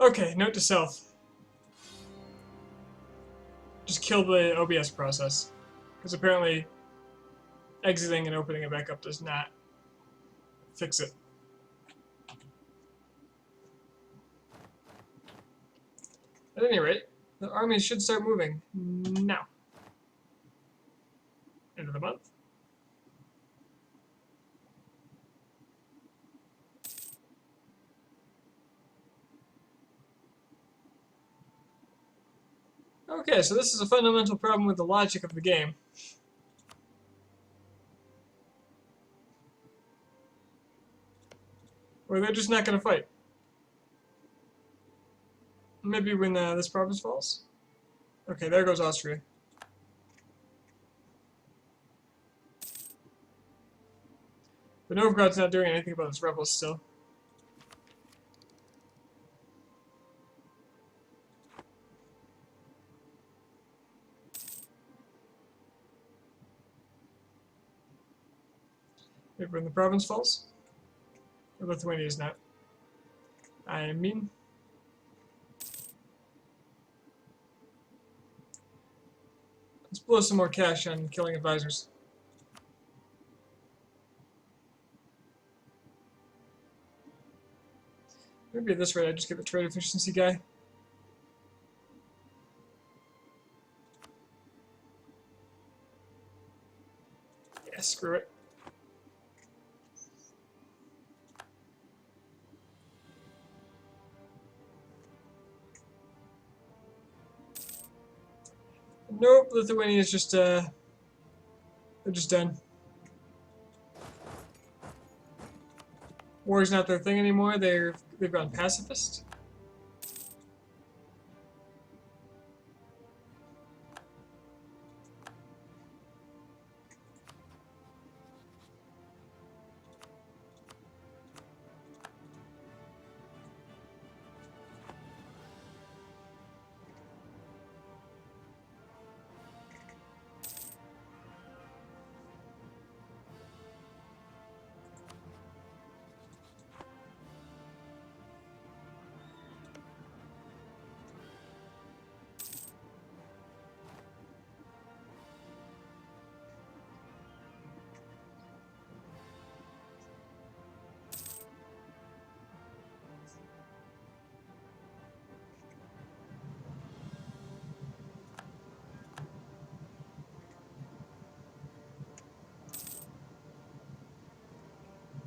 Okay, note to self. Just kill the OBS process. Because apparently exiting and opening it back up does not fix it. At any rate, the armies should start moving now. End of the month. Okay, so this is a fundamental problem with the logic of the game. Or they're just not going to fight. Maybe when this province falls? Okay, there goes Austria. But Novgorod's not doing anything about its rebels still. Maybe when the province falls? Or Lithuania's not. I mean... let's blow some more cash on killing advisors. Maybe at this rate I just get the trade efficiency guy. Yeah, screw it. Nope, Lithuania's just, they're just done. War's not their thing anymore, they've gone pacifist.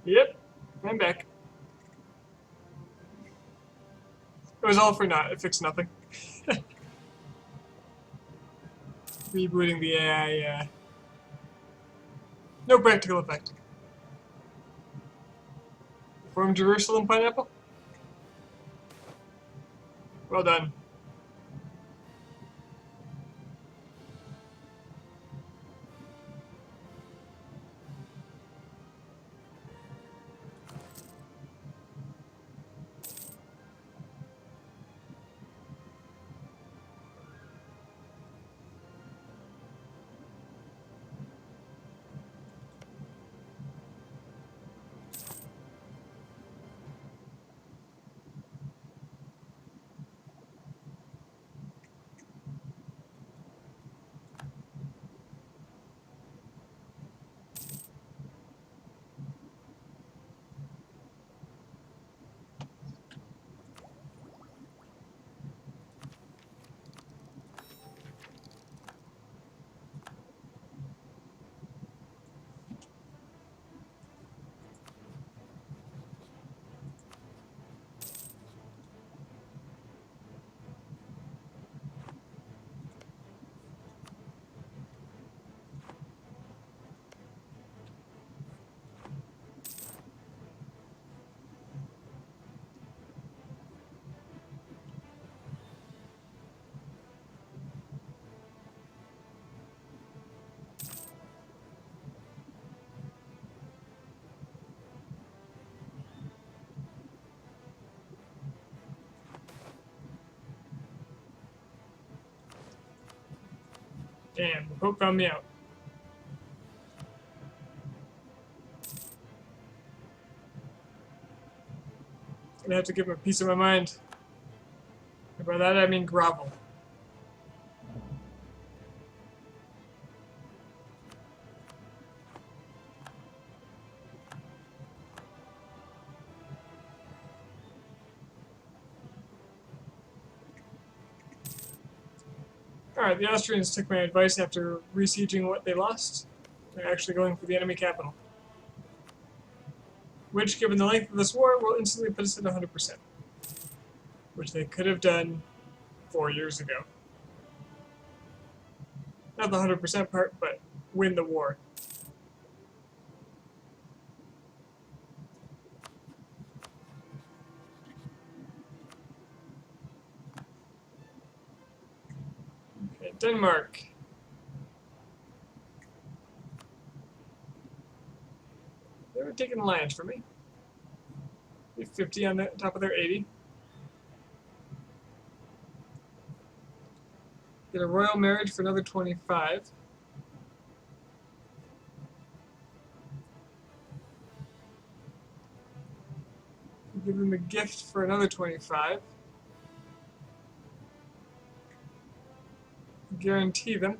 Yep, I'm back. It was all for naught, it fixed nothing. Rebooting the AI, no practical effect. From Jerusalem pineapple? Well done. Damn, the Pope found me out. Gonna have to give him a piece of my mind. And by that I mean grovel. Alright, the Austrians took my advice after besieging what they lost. They're actually going for the enemy capital. Which, given the length of this war, will instantly put us at 100%. Which they could have done 4 years ago. Not the 100% part, but win the war. Okay, Denmark. They were taking land for me. 50 on the top of their 80. Get a royal marriage for another 25. Give them a gift for another 25. Guarantee them.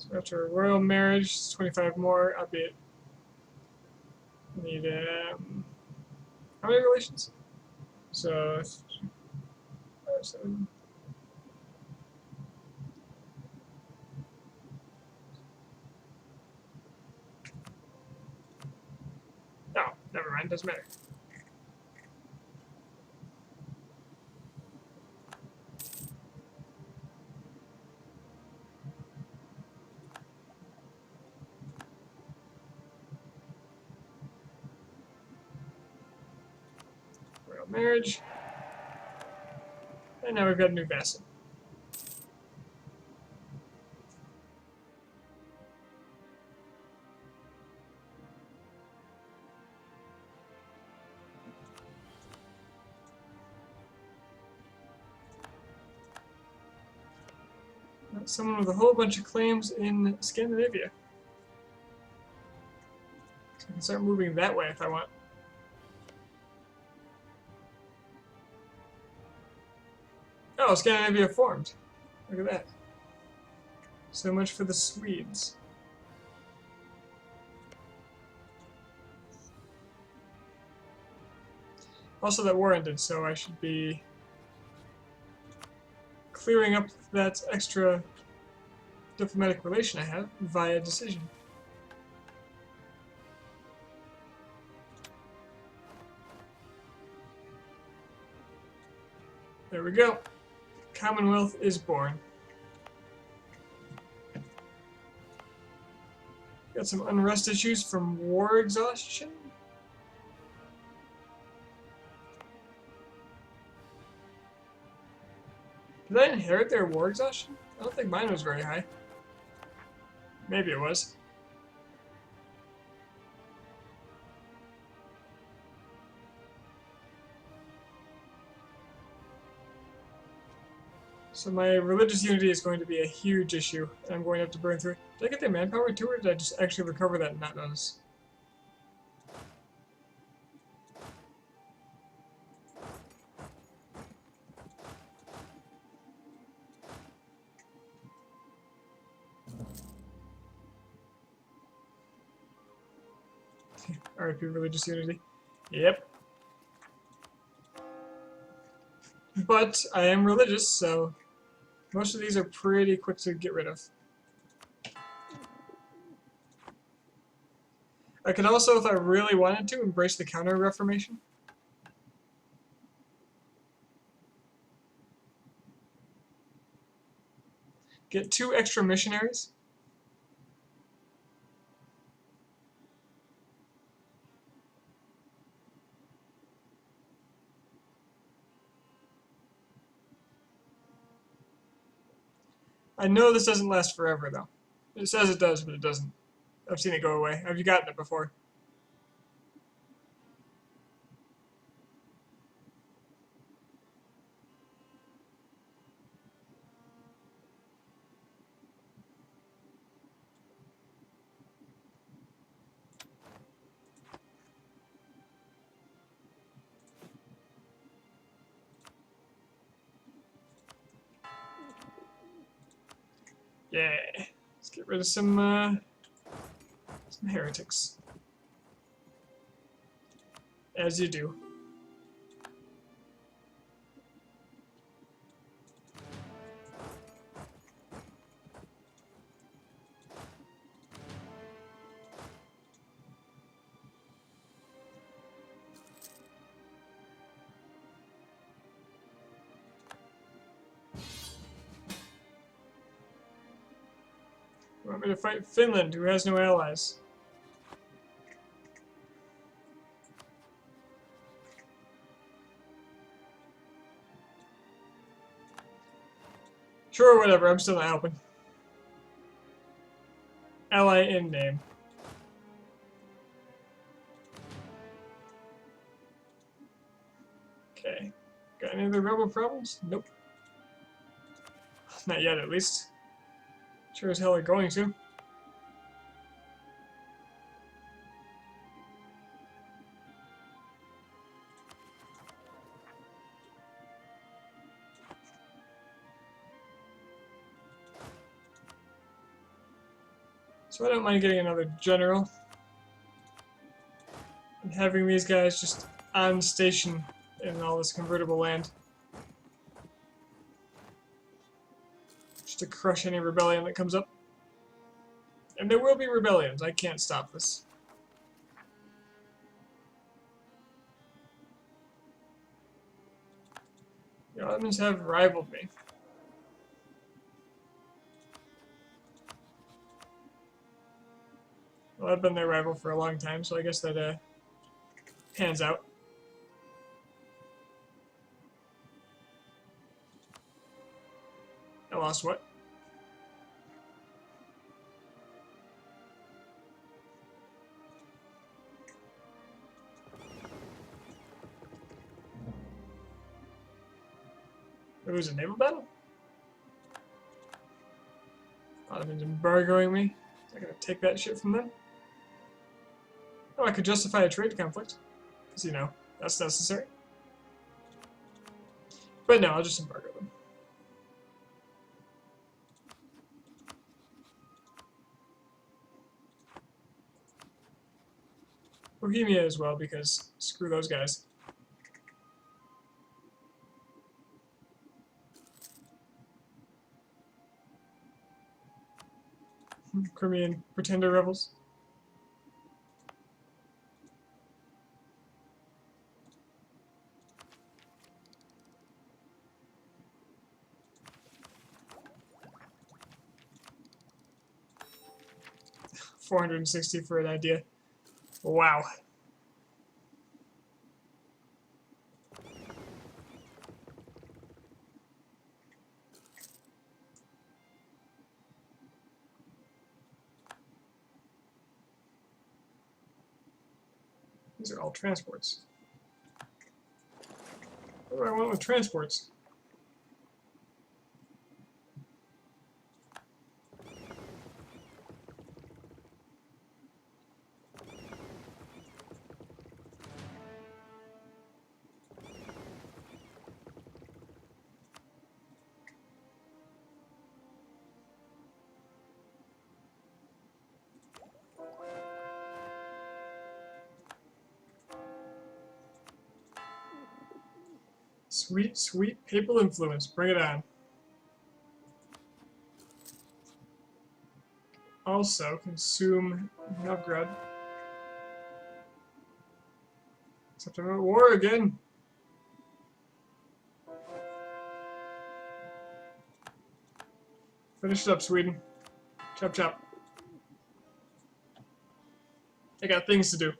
So after a royal marriage, 25 more, albeit need how many relations? So 5, 7. No, never mind, doesn't matter. Royal marriage. And now we've got a new vassal. Someone with a whole bunch of claims in Scandinavia. So I can start moving that way if I want. Oh, Scandinavia formed. Look at that. So much for the Swedes. Also, that war ended, so I should be clearing up that extra diplomatic relation I have via decision. There we go. Commonwealth is born. Got some unrest issues from war exhaustion. Did I inherit their war exhaustion? I don't think mine was very high. Maybe it was. So my religious unity is going to be a huge issue, and I'm going to have to burn through it. Did I get the manpower too, or did I just actually recover that and not notice? RIP religious unity. Yep. But I am religious, so most of these are pretty quick to get rid of. I could also, if I really wanted to, embrace the Counter-Reformation. Get 2 extra missionaries. I know this doesn't last forever, though. It says it does, but it doesn't. I've seen it go away. Have you gotten it before? Yeah. Let's get rid of some heretics. As you do. You want me to fight Finland, who has no allies? Sure, whatever. I'm still not helping. Ally in name. Okay. Got any other rebel problems? Nope. Not yet, at least. Sure as hell are going to. So I don't mind getting another general. And having these guys just on station in all this convertible land. Just to crush any rebellion that comes up. And there will be rebellions. I can't stop this. The Ottomans have rivaled me. Well, I've been their rival for a long time, so I guess that pans out. I lost what? It was a naval battle? Ottomans embargoing me. I gotta take that shit from them. Oh, I could justify a trade conflict. Because, you know, that's necessary. But no, I'll just embargo them. Bohemia as well, because screw those guys. Crimean pretender rebels. $460 for an idea. Wow. These are all transports. What do I want with transports? Sweet, sweet papal influence. Bring it on. Also, consume Novgorod. Except I'm at war again. Finish it up, Sweden. Chop chop. I got things to do.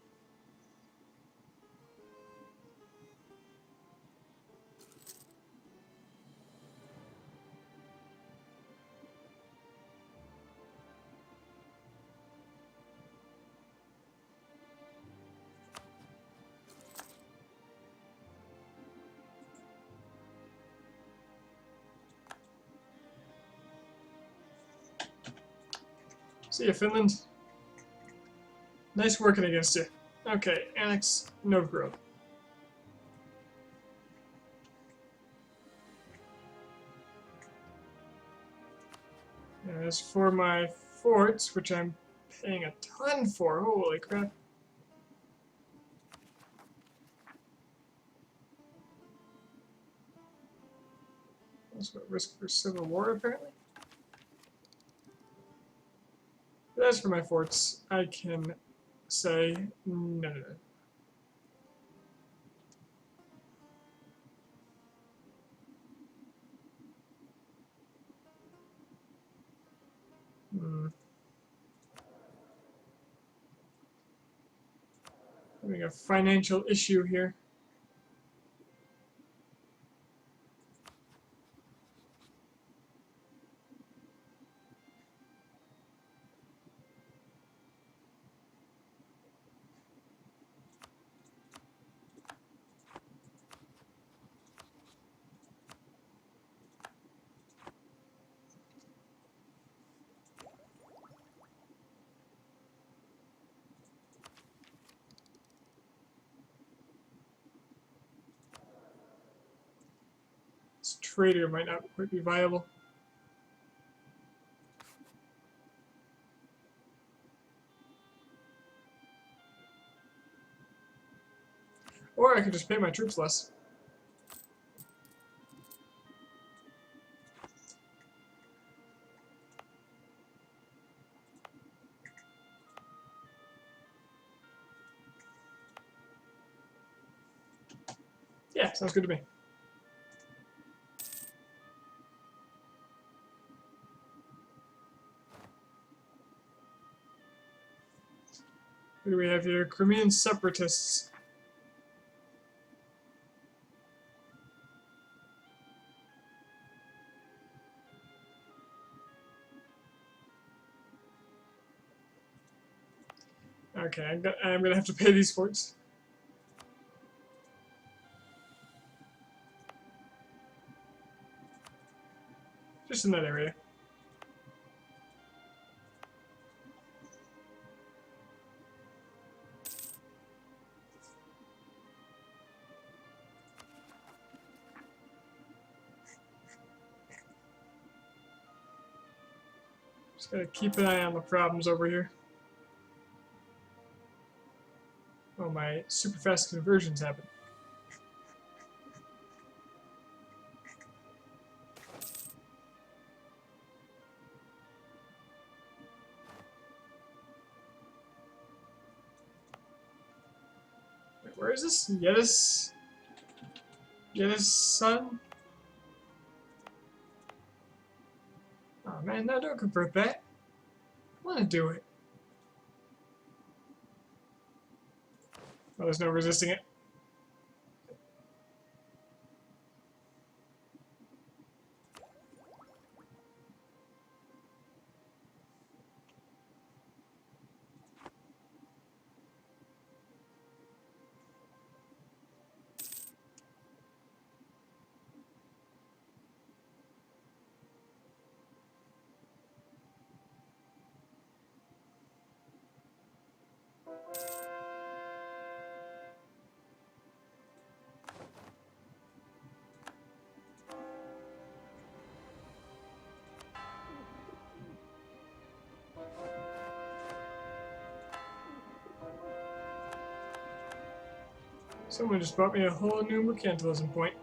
See ya, Finland. Nice working against you. Okay, annex Novgorod. And as for my forts, which I'm paying a ton for, holy crap. Also at risk for civil war, apparently. But as for my forts, I can say no. Having a financial issue here. This trader might not quite be viable. Or I could just pay my troops less. Yeah, sounds good to me. What do we have here? Crimean separatists. Okay, I'm gonna have to pay these forts. Just in that area. Just gotta keep an eye on the problems over here. Oh, my super fast conversions happen. Wait, where is this? Yedis son? Oh man, no, don't convert that. I want to do it. Oh, there's no resisting it. Someone just bought me a whole new mercantilism point.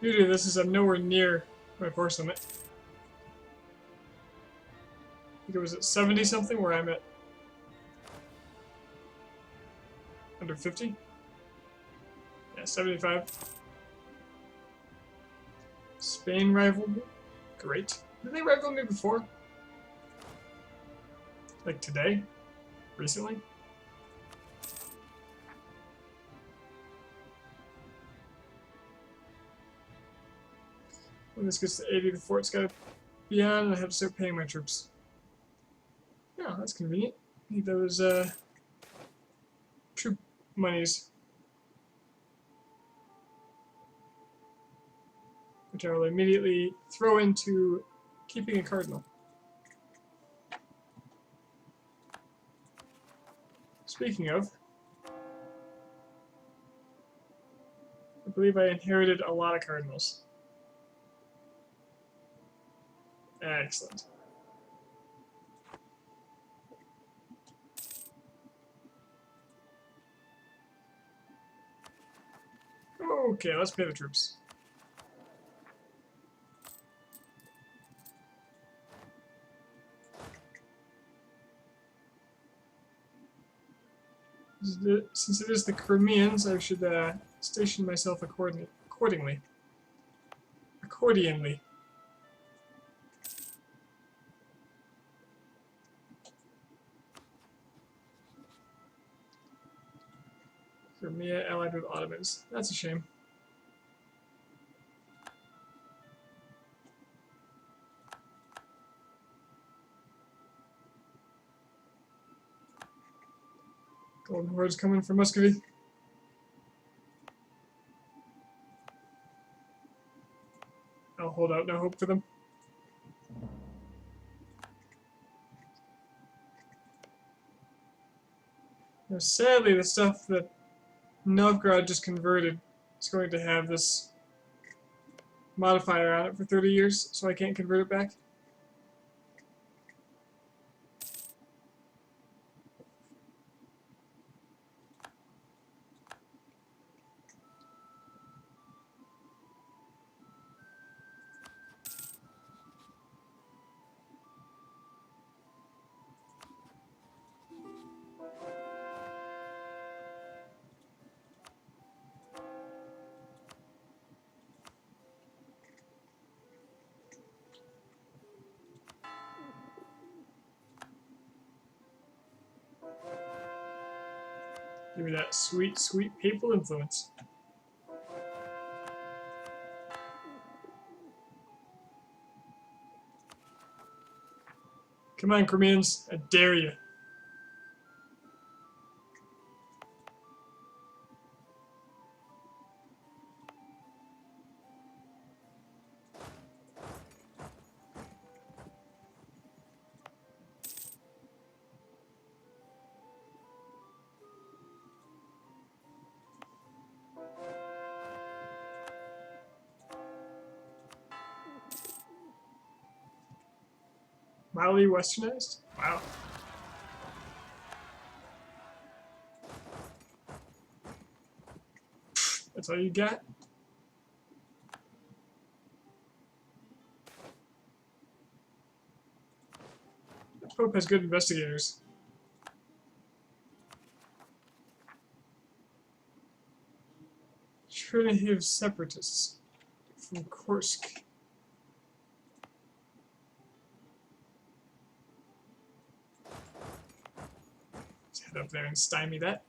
Beauty of this is I'm nowhere near my force limit. I think it was at 70 something where I'm at under 50. Yeah, 75. Spain rivaled me. Great. Did they rival me before? Like today? Recently? When this gets to 80, the fort's got to be on, and I have to start paying my troops. Yeah, that's convenient. Need those troop monies, which I will immediately throw into keeping a cardinal. Speaking of, I believe I inherited a lot of cardinals. Excellent. Okay, let's pay the troops. Since it is the Crimeans, I should station myself accordingly. Accordionly. Crimea allied with Ottomans. That's a shame. Golden Horde's coming for Muscovy. I'll hold out no hope for them. Now, sadly, the stuff that Novgorod just converted is going to have this modifier on it for 30 years, so I can't convert it back. Give me that sweet, sweet papal influence. Come on, Crimeans, I dare you. Mildly westernized? Wow. That's all you got? The Pope has good investigators. Trinity of Separatists from Kursk. Let's head up there and stymie that.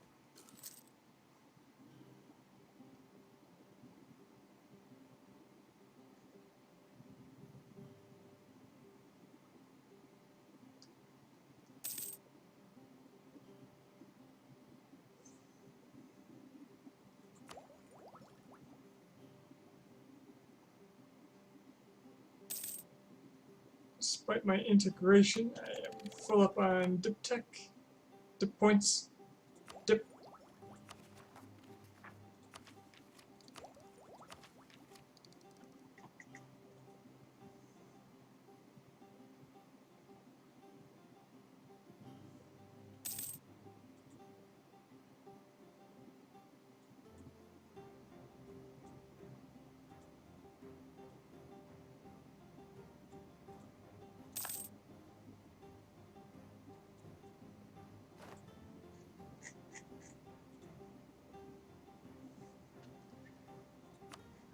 Despite my integration, I am full up on dip tech, dip points, dip.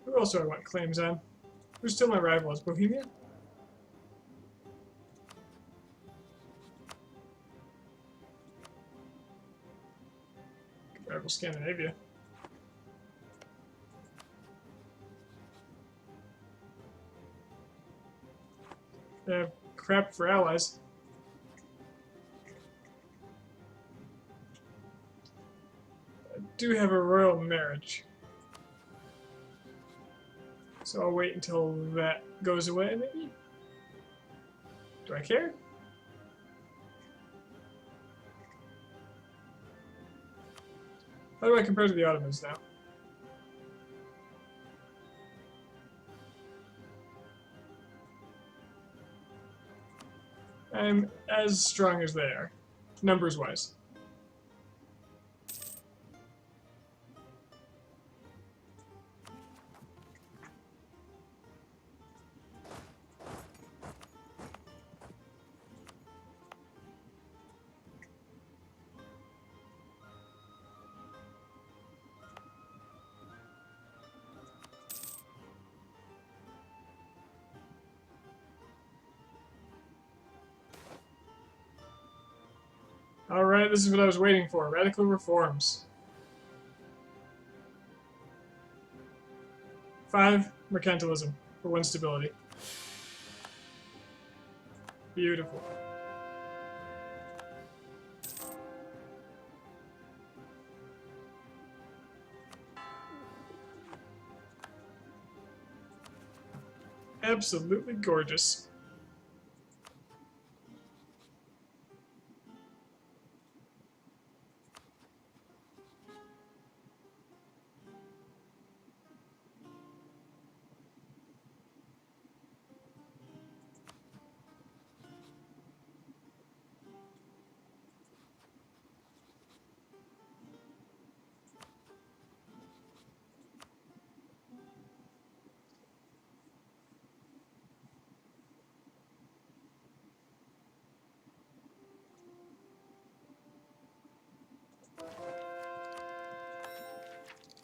Who else do I want claims on? Who's still my rival? Is Bohemia? Rival Scandinavia. They have crap for allies. I do have a royal marriage. So I'll wait until that goes away, maybe? Do I care? How do I compare to the Ottomans now? I'm as strong as they are, numbers-wise. Alright, this is what I was waiting for. Radical reforms. 5, mercantilism for 1 stability. Beautiful. Absolutely gorgeous.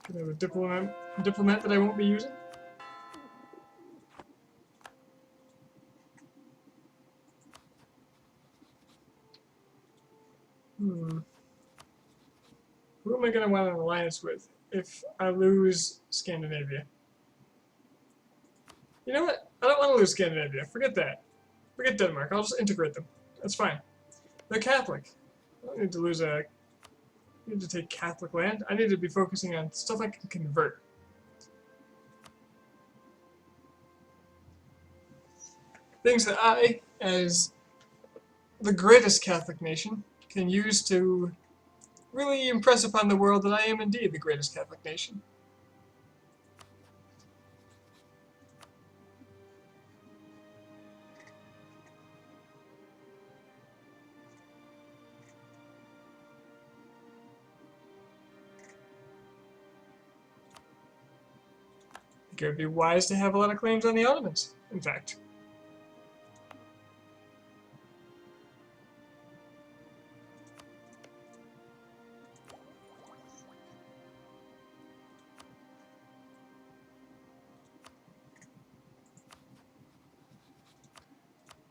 Can I have a diplomat that I won't be using? Who am I going to want an alliance with if I lose Scandinavia? You know what? I don't want to lose Scandinavia. Forget that. Forget Denmark. I'll just integrate them. That's fine. They're Catholic. I don't need to lose a... I need to take Catholic land. I need to be focusing on stuff I can convert. Things that I, as the greatest Catholic nation, can use to really impress upon the world that I am indeed the greatest Catholic nation. I think it would be wise to have a lot of claims on the Ottomans, in fact.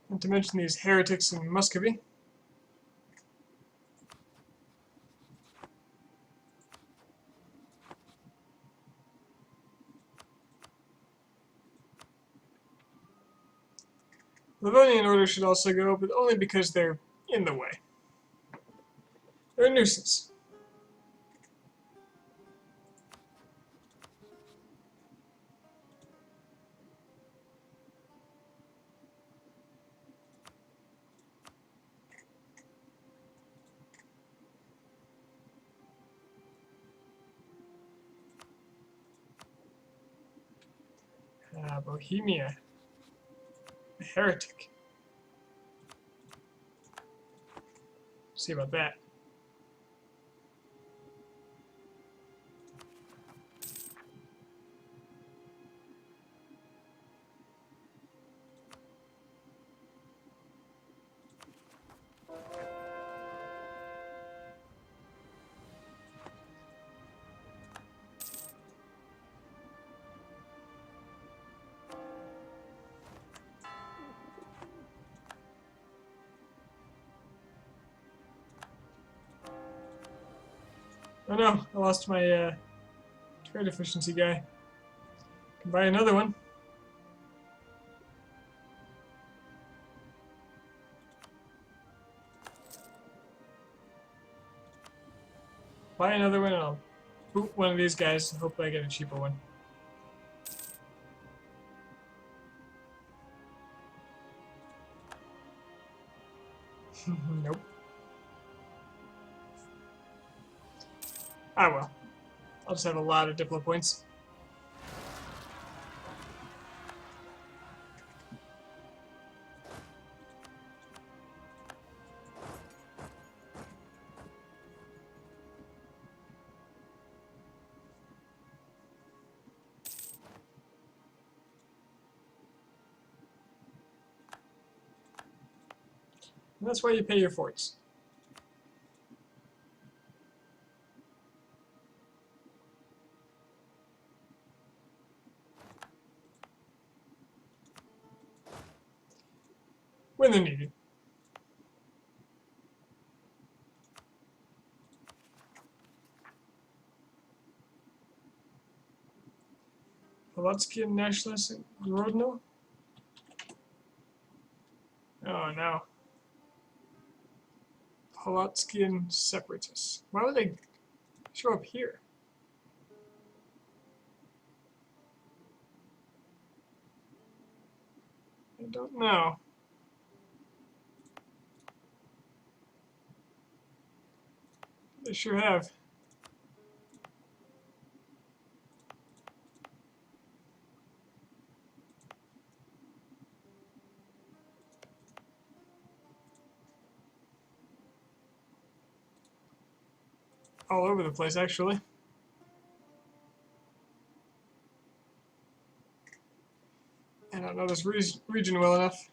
Not to mention these heretics in Muscovy. Livonian Order should also go, but only because they're in the way. They're a nuisance. Bohemia. A heretic. See about that. Oh no, I lost my trade efficiency guy. Can buy another one. Buy another one and I'll boot one of these guys and hopefully I get a cheaper one. Nope. Ah well. I'll just have a lot of Diplo points. And that's why you pay your forts. When they're needed. Polotskian nationalists in Grodno? Oh no. Polotskian separatists. Why would they show up here? I don't know. They sure have. All over the place, actually. I don't know this region well enough.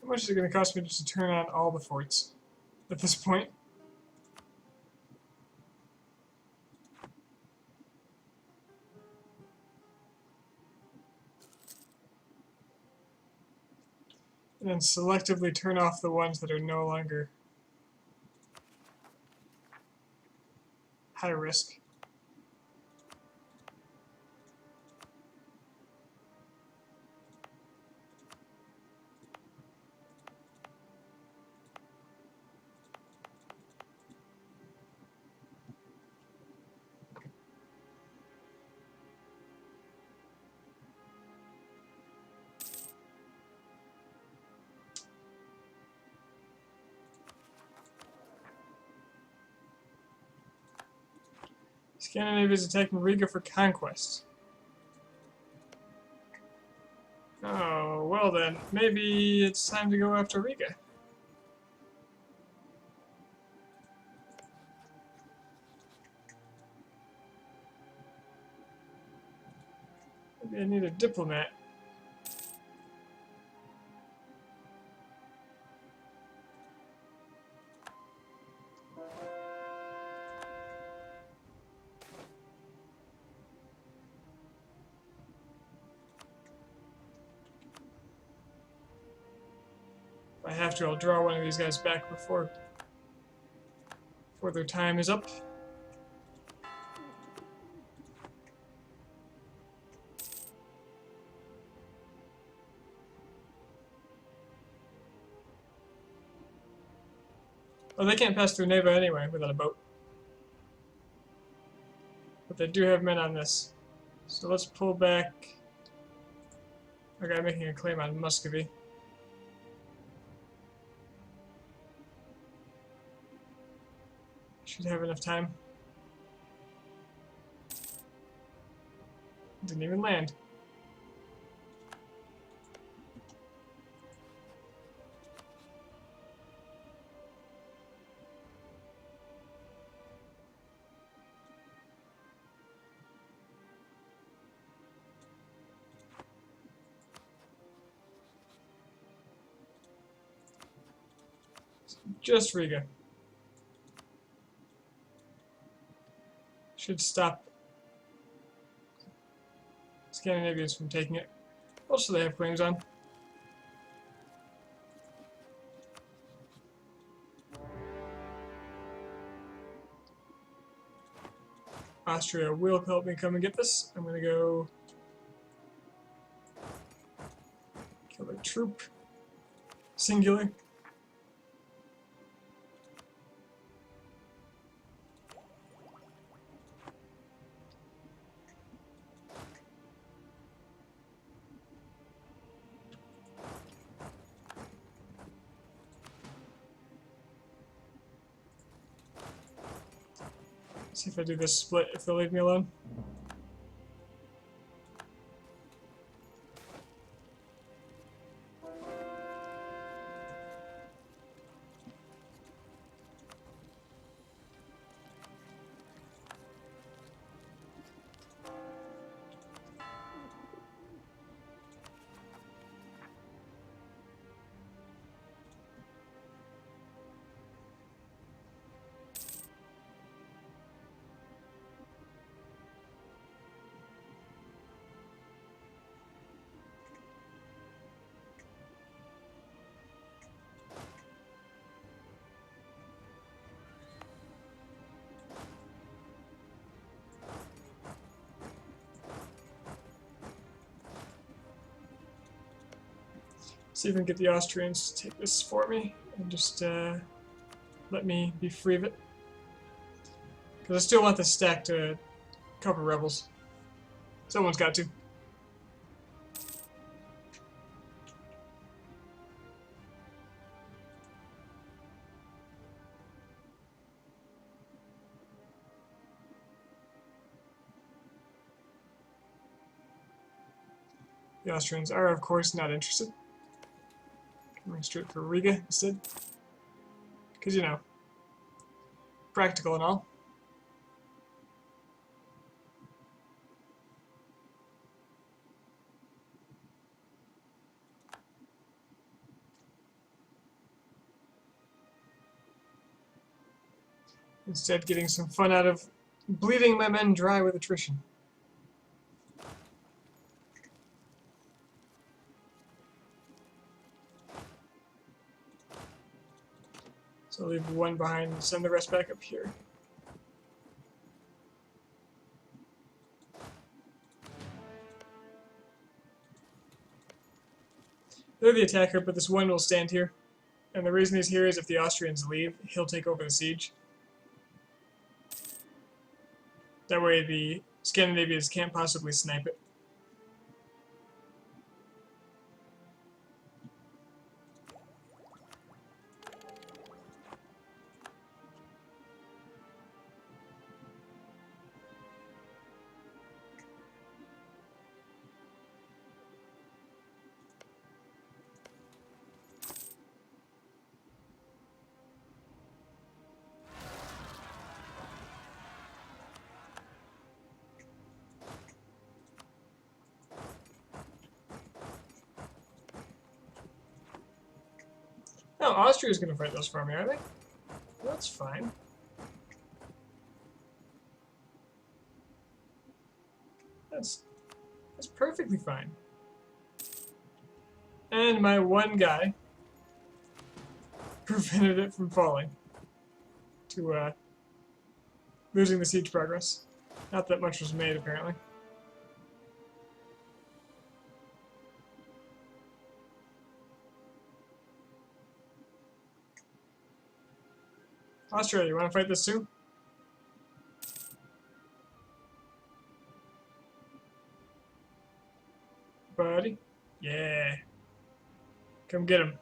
How much is it going to cost me just to turn on all the forts at this point? And then selectively turn off the ones that are no longer high risk. Scandinavia is attacking Riga for conquest. Oh, well then, maybe it's time to go after Riga. Maybe I need a diplomat. If I have to, I'll draw one of these guys back before their time is up. Oh, they can't pass through Neva anyway without a boat. But they do have men on this. So let's pull back. Okay, I'm making a claim on Muscovy. Should have enough time. Didn't even land. Just Riga. Should stop Scandinavians from taking it. Also, they have claims on. Austria will help me come and get this. I'm gonna go kill a troop. Singular. See if I do this split, if they'll leave me alone. See if I can get the Austrians to take this for me and just let me be free of it. Because I still want this stack to cover rebels. Someone's got to. The Austrians are, of course, not interested. Coming straight for Riga instead. Because, you know, practical and all. Instead, getting some fun out of bleeding my men dry with attrition. So I'll leave one behind and send the rest back up here. They're the attacker, but this one will stand here. And the reason he's here is if the Austrians leave, he'll take over the siege. That way the Scandinavians can't possibly snipe it. No, Austria's going to fight those for me, are they? Well, that's fine. That's perfectly fine. And my one guy prevented it from falling to losing the siege progress. Not that much was made, apparently. Australia, you want to fight this too? Come get him.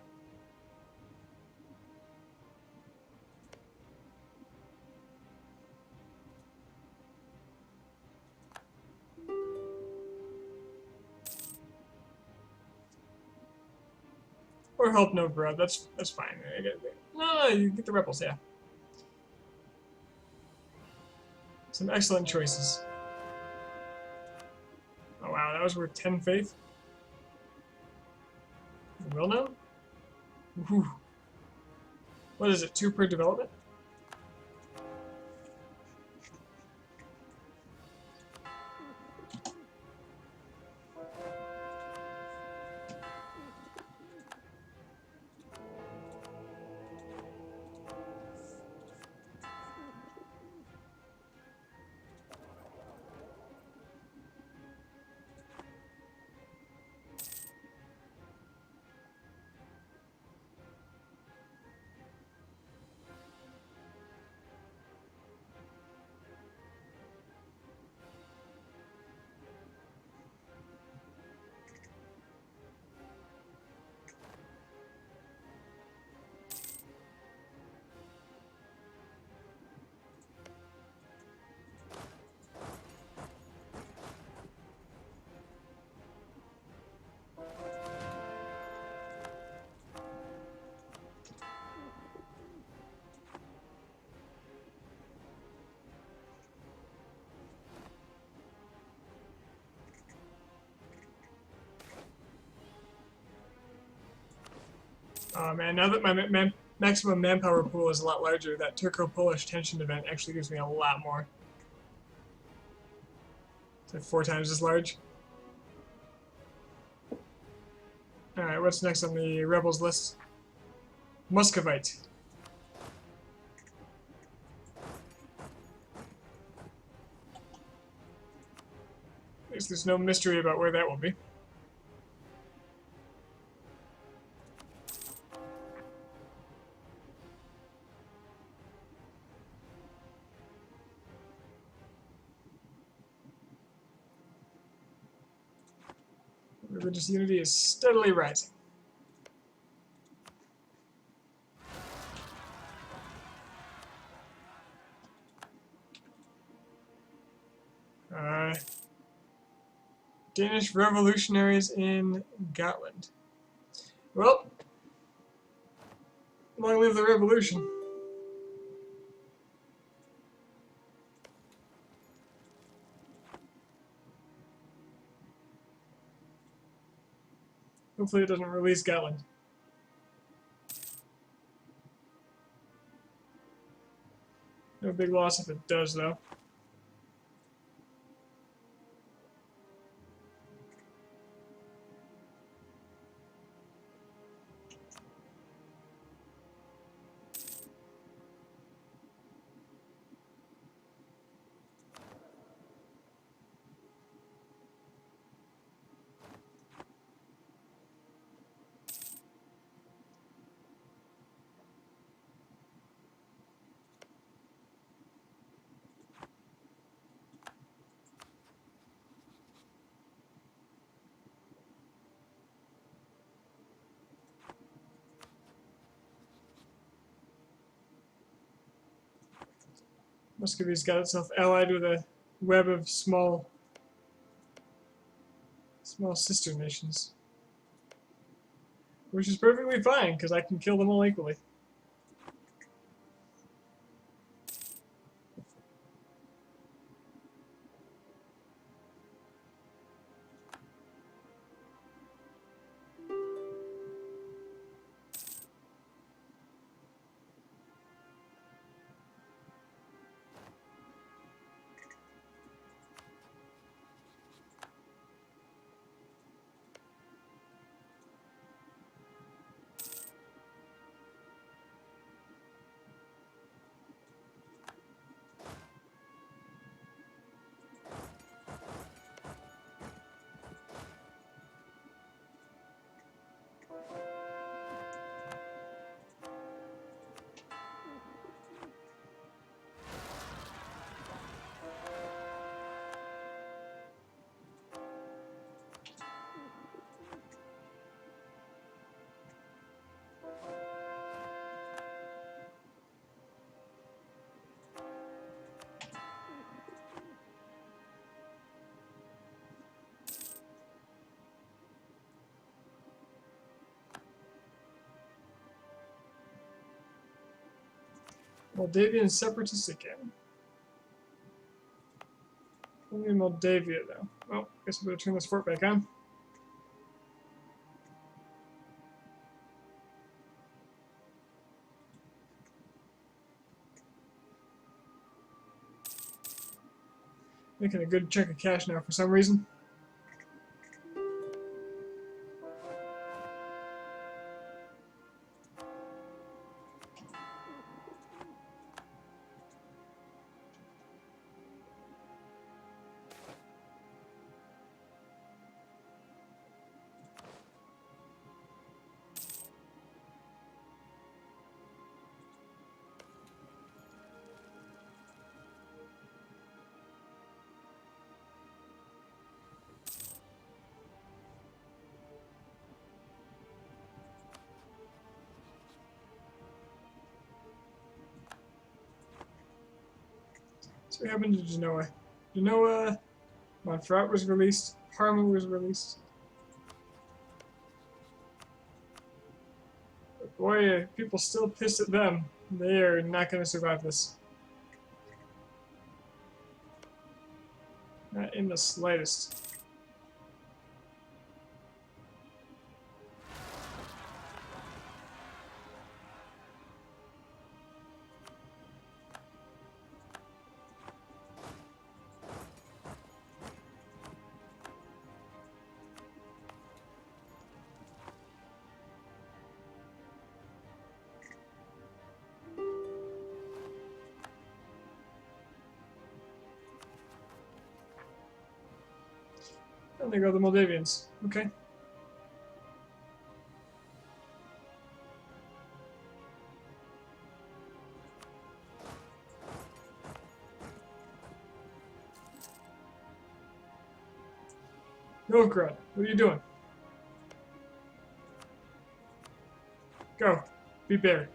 Or help no bro. That's fine. No, you get the rebels. Yeah. Some excellent choices. Oh wow, that was worth 10 faith. Will now? Whew. What is it? 2 per development? Oh man, now that my maximum manpower pool is a lot larger, that Turco-Polish tension event actually gives me a lot more. It's like 4 times as large. Alright, what's next on the rebels list? Muscovite. At least there's no mystery about where that will be. Religious unity is steadily rising. Danish revolutionaries in Gotland. Well, long live the revolution. Hopefully it doesn't release Gotland. No big loss if it does, though. Muscovy's got itself allied with a web of small sister nations. Which is perfectly fine, because I can kill them all equally. Moldavian separatists again. Only Moldavia, though. Well, guess we better turn this fort back on. Making a good chunk of cash now for some reason. So what happened to Genoa? Genoa, Montferrat was released, Parma was released. But boy, people still pissed at them. They are not going to survive this. Not in the slightest. And there go the Moldavians. Okay. Ducat, what are you doing? Go. Be buried.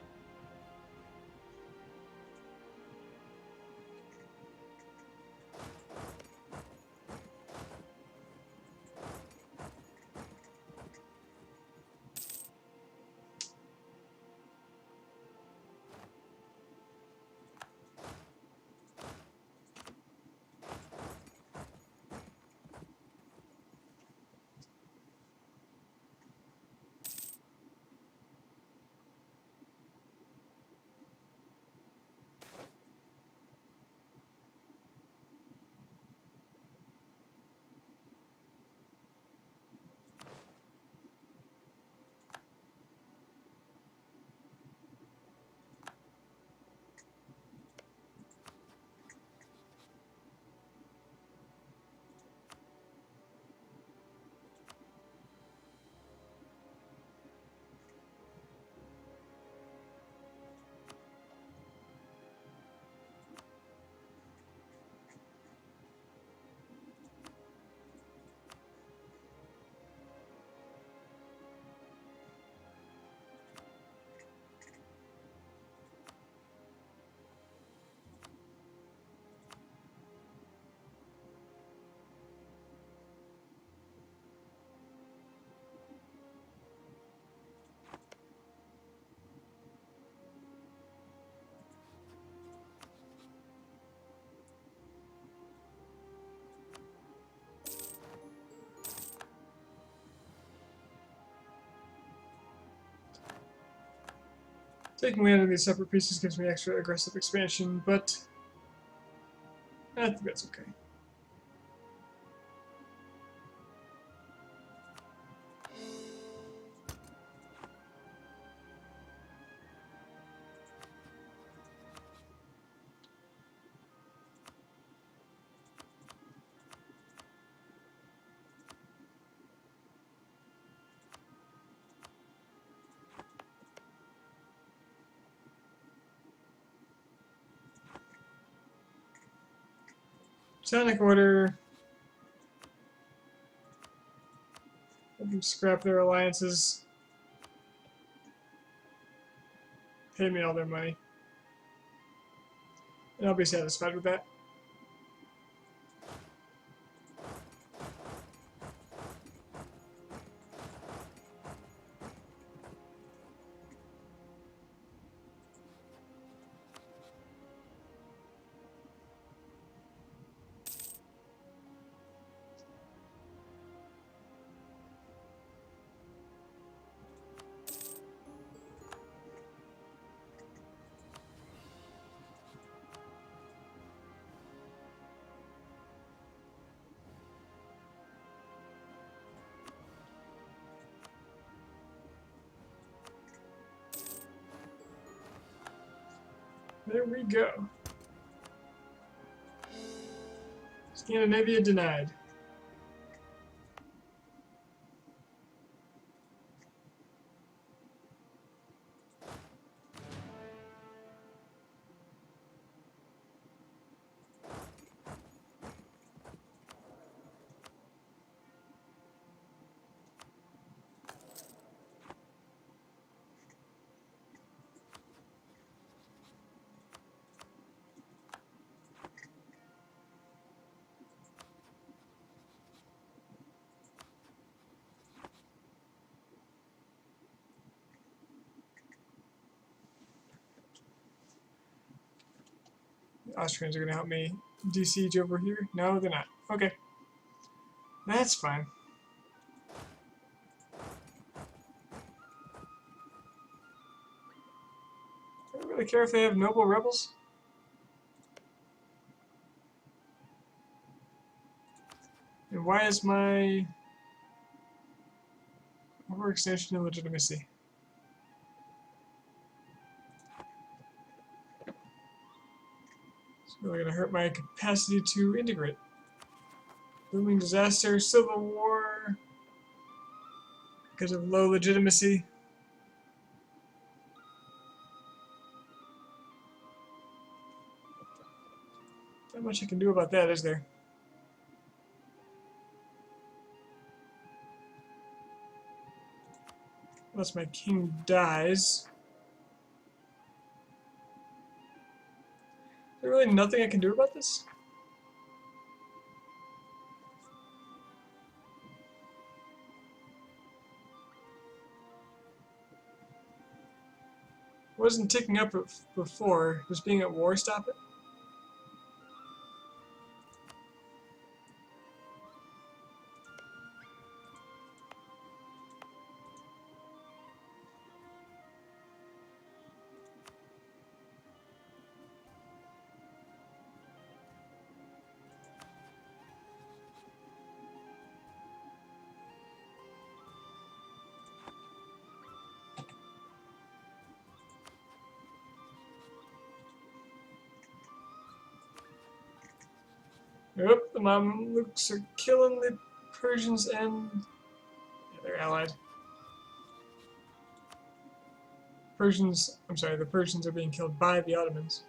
Taking land in these separate pieces gives me extra aggressive expansion, but I think that's okay. Tonic order. Let them scrap their alliances. Pay me all their money. And I'll be satisfied with that. There we go. Scandinavia denied. The Austrians are going to help me de-siege over here. No, they're not. Okay. That's fine. I don't really care if they have noble rebels. And why is my overextension of legitimacy? It's really going to hurt my capacity to integrate. Booming disaster, civil war, because of low legitimacy. Not much I can do about that, is there? Unless my king dies. Is there really nothing I can do about this? Wasn't ticking up before. Does being at war stop it? Nope, the Mamluks are killing the Persians and... yeah, they're allied. The Persians are being killed by the Ottomans.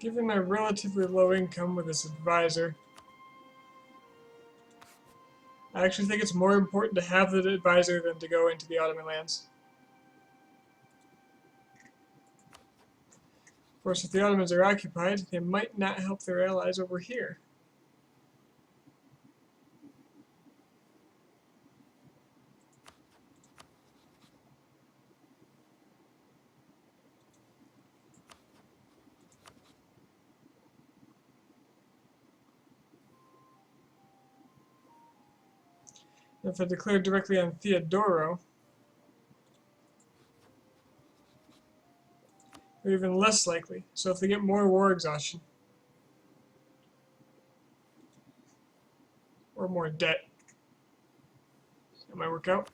Given my relatively low income with this advisor, I actually think it's more important to have the advisor than to go into the Ottoman lands. Of course, if the Ottomans are occupied, they might not help their allies over here. If I declare directly on Theodoro, they're even less likely. So if they get more war exhaustion, or more debt, that might work out.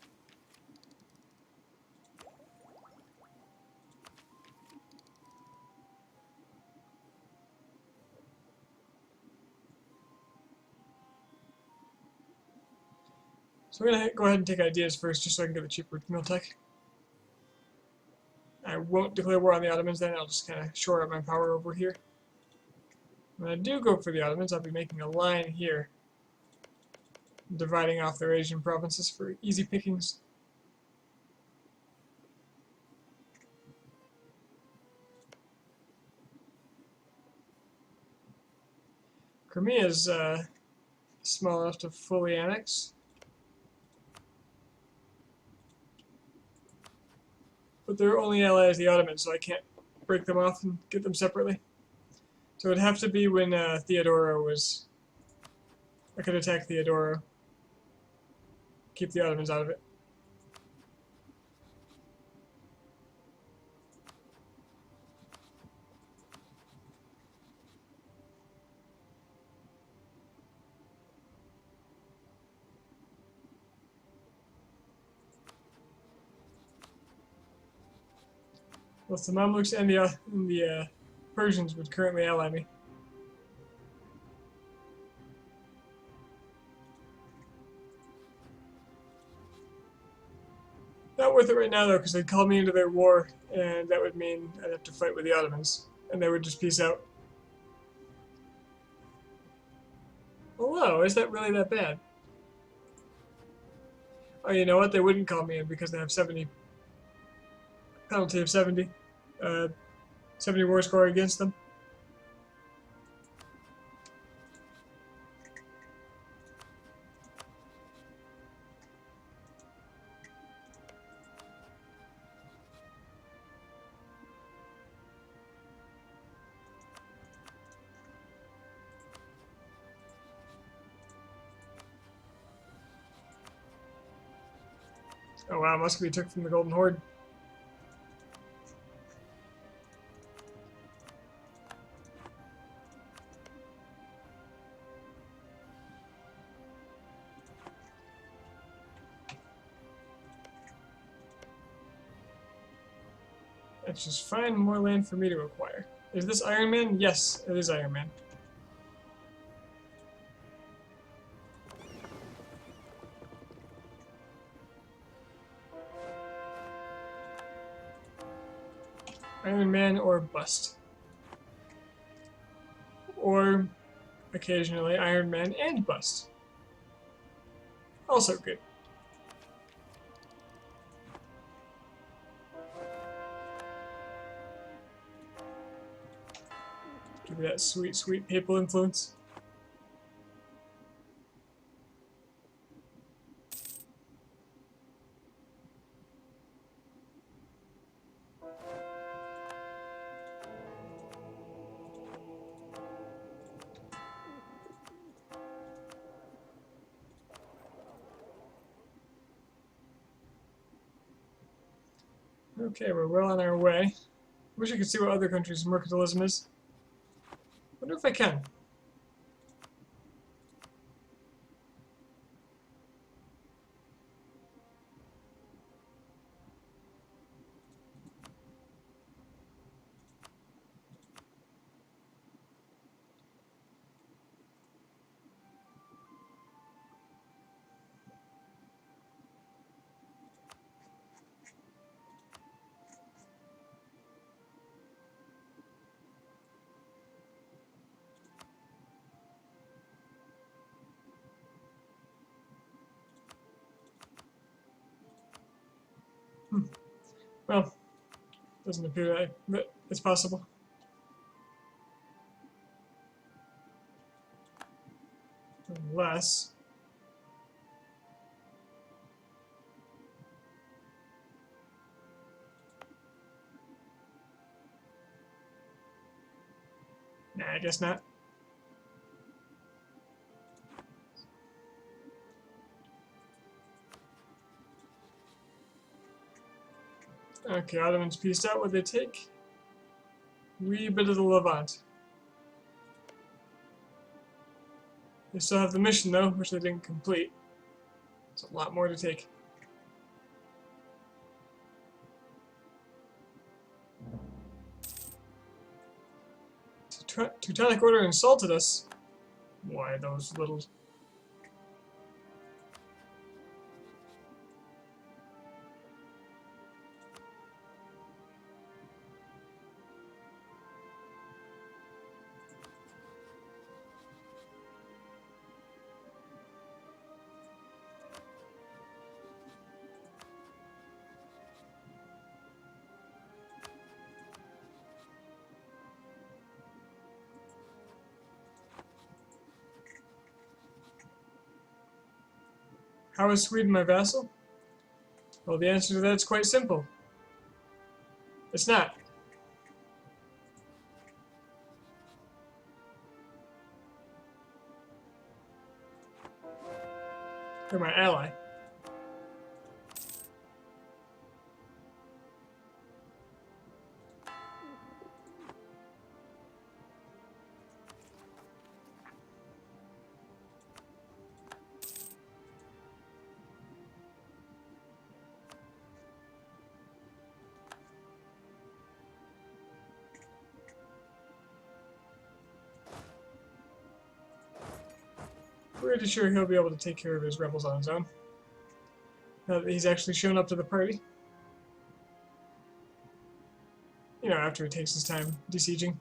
So we're going to go ahead and take ideas first, just so I can get the cheaper mill tech. I won't declare war on the Ottomans then, I'll just kind of shore up my power over here. When I do go for the Ottomans, I'll be making a line here, dividing off their Asian provinces for easy pickings. Crimea is small enough to fully annex. But they're only allies the Ottomans, so I can't break them off and get them separately. So it'd have to be when Theodoro was... I could attack Theodoro. Keep the Ottomans out of it. Both the Mamluks and the Persians would currently ally me. Not worth it right now though, because they'd call me into their war, and that would mean I'd have to fight with the Ottomans, and they would just peace out. Hello, is that really that bad? Oh, you know what? They wouldn't call me in because they have 70 penalty of 70, 70 war score against them. Oh wow, Muscovy took from the Golden Horde. That's just fine. More land for me to acquire. Is this Iron Man? Yes, it is Iron Man. Iron Man or bust. Or occasionally Iron Man and bust. Also good. Give me that sweet, sweet papal influence. Okay, we're well on our way. Wish I could see what other countries' mercantilism is. Wonder if I can. Well, doesn't appear that it's possible. Unless... Nah, I guess not. Okay, Ottomans pieced out. What they take? Wee bit of the Levant. They still have the mission though, which they didn't complete. There's a lot more to take. Teutonic Order insulted us. Why, those little... How is Sweden my vassal? Well, the answer to that is quite simple. It's not. They're my ally. Pretty sure he'll be able to take care of his rebels on his own. Now that he's actually shown up to the party. You know, after he takes his time besieging.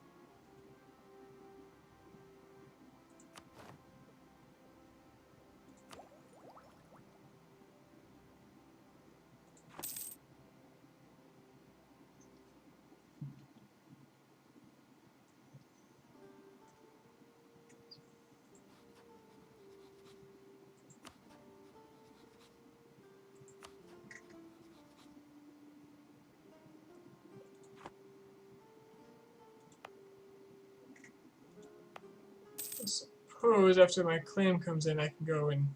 I suppose after my claim comes in, I can go and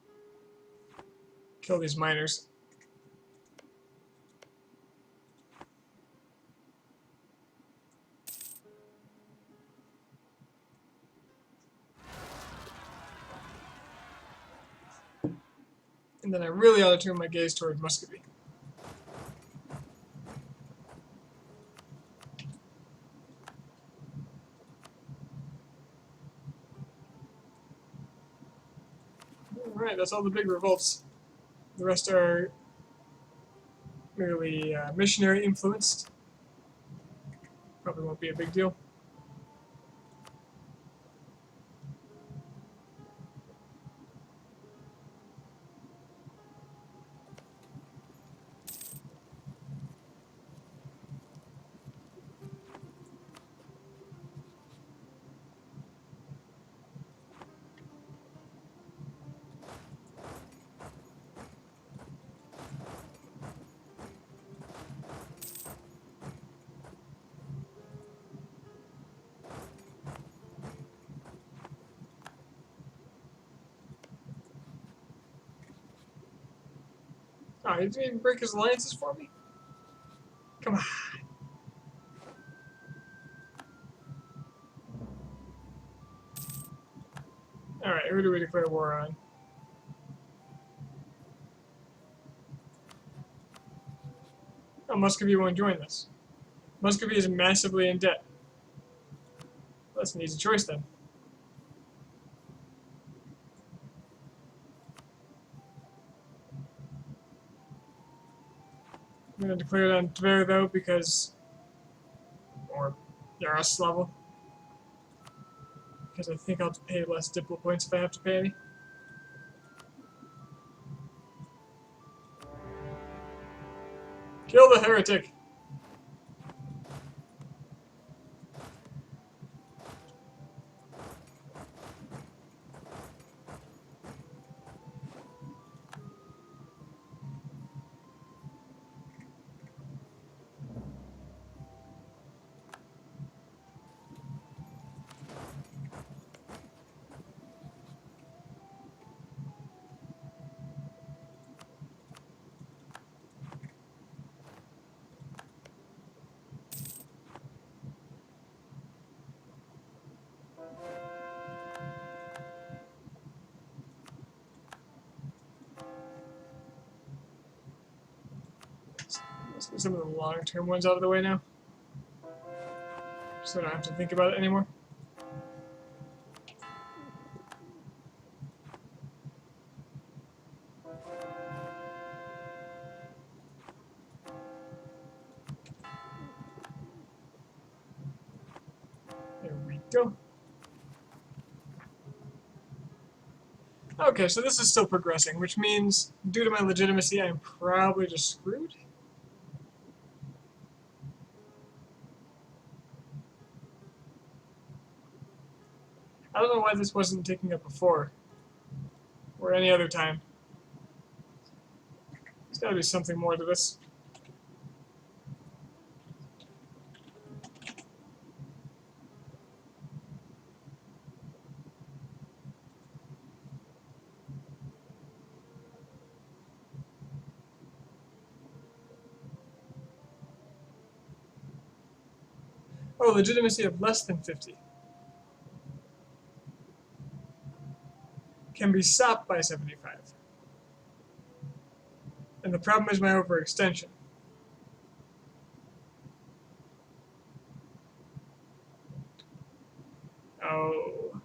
kill these miners. And then I really ought to turn my gaze toward Muscovy. Alright, that's all the big revolts. The rest are merely missionary influenced. Probably won't be a big deal. Oh, he didn't even break his alliances for me? Come on. Alright, who do we declare war on? Oh, Muscovy won't join this. Muscovy is massively in debt. That's an easy choice then. I'm going to declare it on Tver though because, or Yaroslav, because I think I'll pay less diplo points if I have to pay any. Kill the heretic! Let's get some of the long-term ones out of the way now, so I don't have to think about it anymore. There we go. Okay, so this is still progressing, which means, due to my legitimacy, I'm probably just screwed. I don't know why this wasn't taking up before, or any other time. There's gotta be something more to this. Oh, legitimacy of less than 50. Can be stopped by 75. And the problem is my overextension. Oh.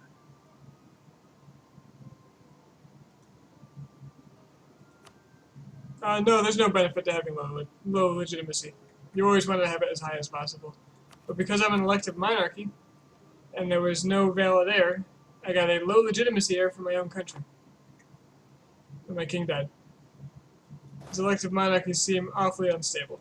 No, there's no benefit to having low legitimacy. You always want to have it as high as possible. But because I'm an elective monarchy, and there was no valid heir, I got a low legitimacy heir from my own country. When my king died. These elective monarchies seem awfully unstable.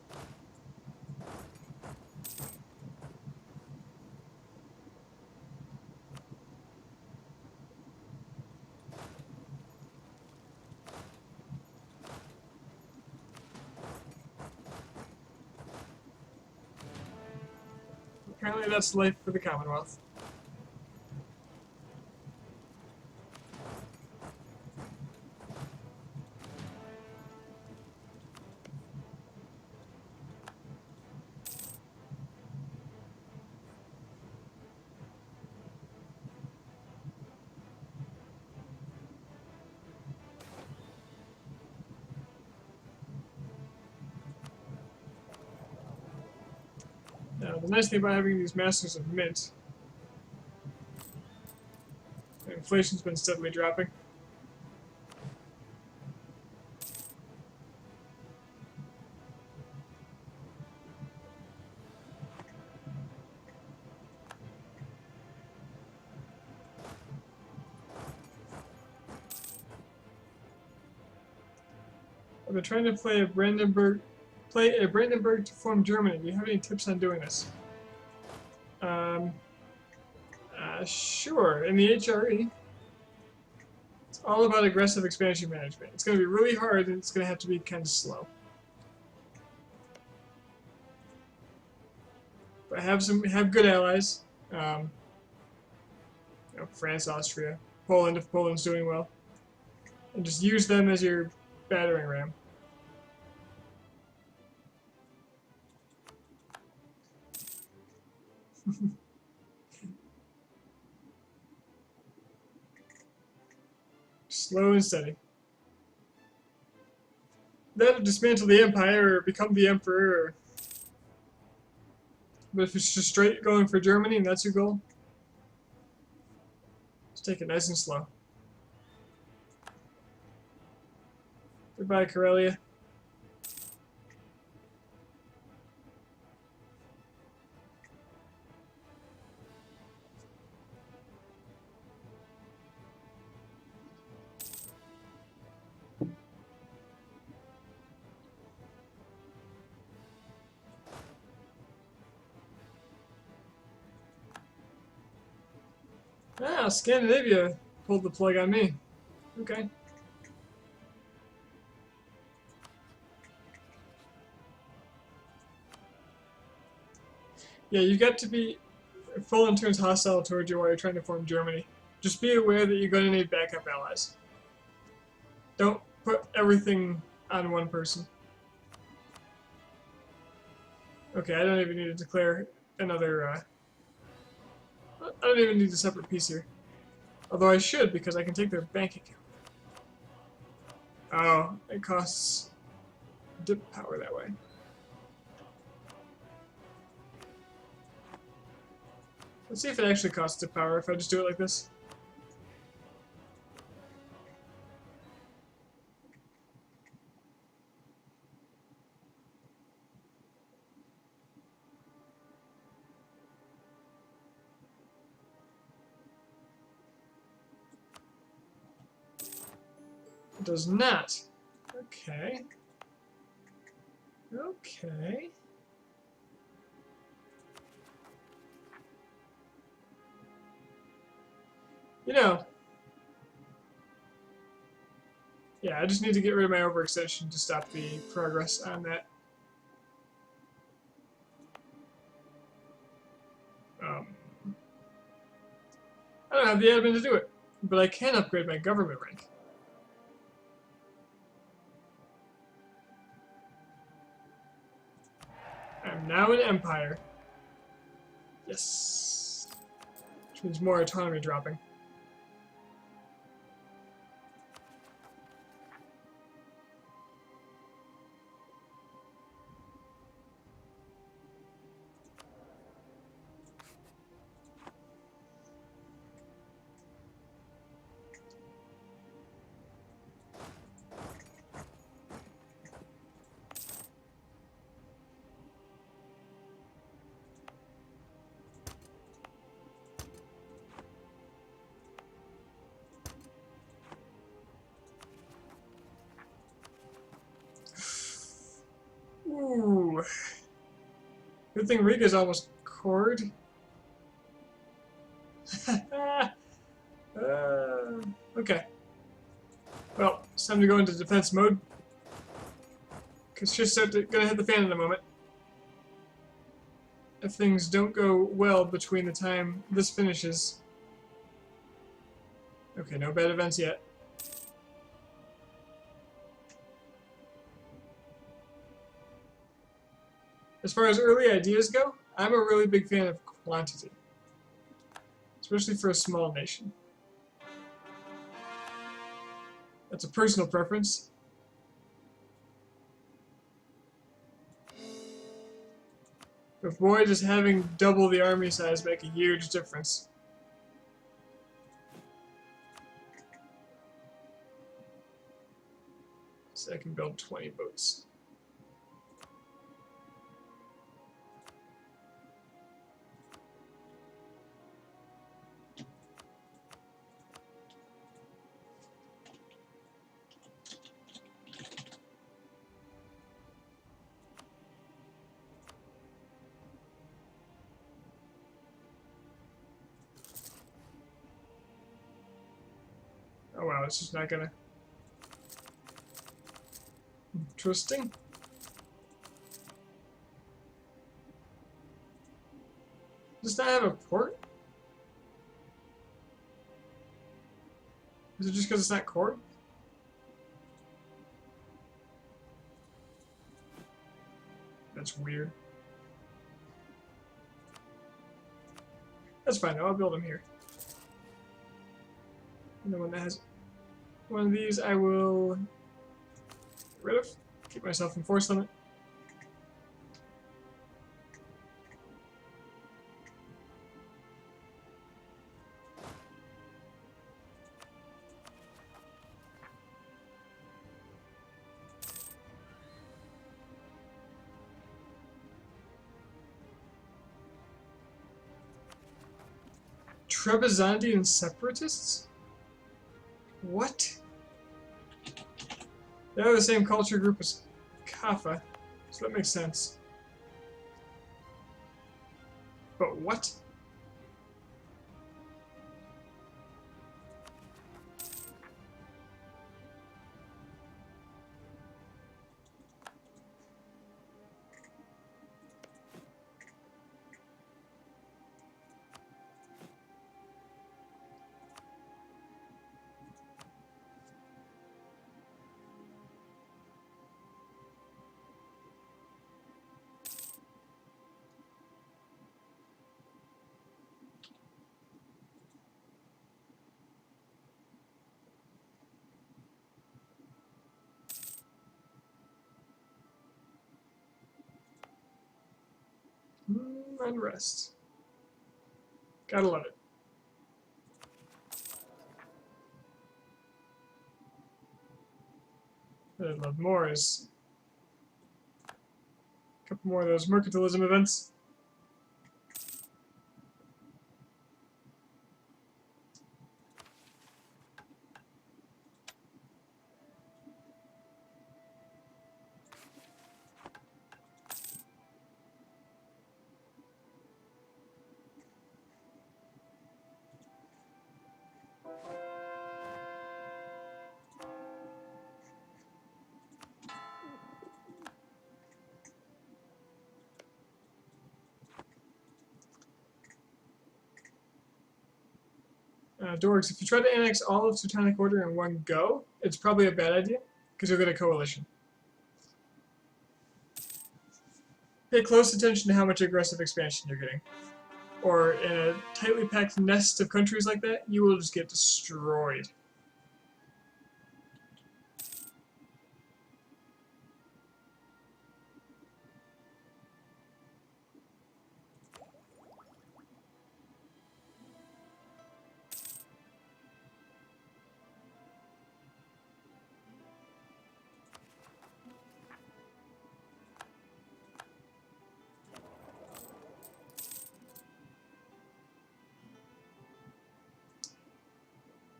Apparently that's life for the Commonwealth. Now, the nice thing about having these Masters of Mint, inflation's been steadily dropping. I've been trying to play a Brandenburg to form Germany. Do you have any tips on doing this? Sure. In the HRE, it's all about aggressive expansion management. It's going to be really hard, and it's going to have to be kind of slow. But have good allies. France, Austria, Poland if Poland's doing well, and just use them as your battering ram. Slow and steady. Then dismantle the empire or become the emperor. But if it's just straight going for Germany and that's your goal, just take it nice and slow. Goodbye, Karelia. Ah, Scandinavia pulled the plug on me. Okay. Yeah, you got to be Poland turns hostile towards you while you're trying to form Germany. Just be aware that you're going to need backup allies. Don't put everything on one person. Okay, I don't even need to declare another, I don't even need a separate piece here. Although I should, because I can take their bank account. Oh, it costs dip power that way. Let's see if it actually costs dip power if I just do it like this. It does not. Okay. Okay. You know, yeah, I just need to get rid of my overextension to stop the progress on that. I don't have the admin to do it, but I can upgrade my government rank. I'm now an empire. Yes. Which means more autonomy dropping. Good thing Riga's almost cored. Okay. Well, it's time to go into defense mode. Because shit's gonna hit the fan in a moment. If things don't go well between the time this finishes. Okay, no bad events yet. As far as early ideas go, I'm a really big fan of quantity. Especially for a small nation. That's a personal preference. But boy, does having double the army size make a huge difference. So I can build 20 boats. Oh wow, it's just not gonna... Interesting. Does that have a port? Is it just because it's not cored? That's weird. That's fine, though. I'll build them here. And the one that has one of these I will get rid of. Keep myself in force limit. Trebizondian separatists? What? They're the same culture group as Kaffa, so that makes sense. But what? Unrest. Gotta love it. What I'd love more is a couple more of those mercantilism events. Dorks, if you try to annex all of Teutonic Order in one go, it's probably a bad idea, because you'll get a coalition. Pay close attention to how much aggressive expansion you're getting. Or in a tightly packed nest of countries like that, you will just get destroyed.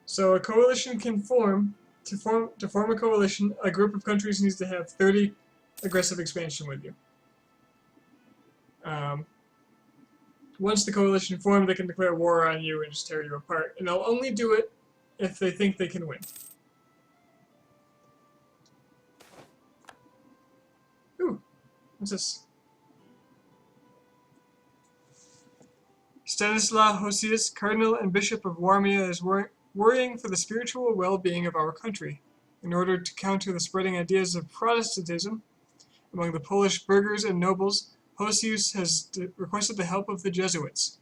So a coalition can form. To form a coalition, a group of countries needs to have 30 aggressive expansion with you. Once the coalition formed, they can declare war on you and just tear you apart. And they'll only do it if they think they can win. Ooh, what's this? Stanislaw Hosius, Cardinal and Bishop of Warmia, is worrying for the spiritual well-being of our country. In order to counter the spreading ideas of Protestantism among the Polish burghers and nobles, Hosius has requested the help of the Jesuits.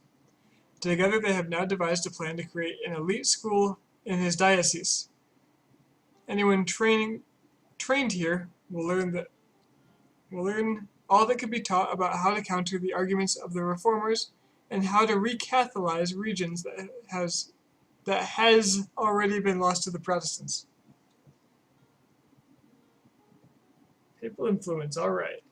Together they have now devised a plan to create an elite school in his diocese. Anyone trained here will learn all that can be taught about how to counter the arguments of the reformers and how to recatholize regions that has already been lost to the Protestants. Papal influence, all right.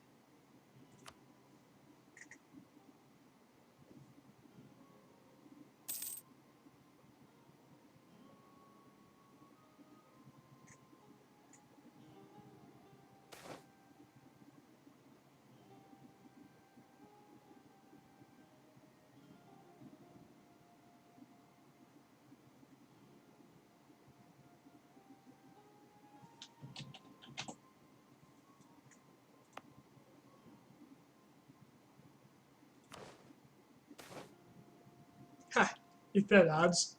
Ha! Eat that, odds.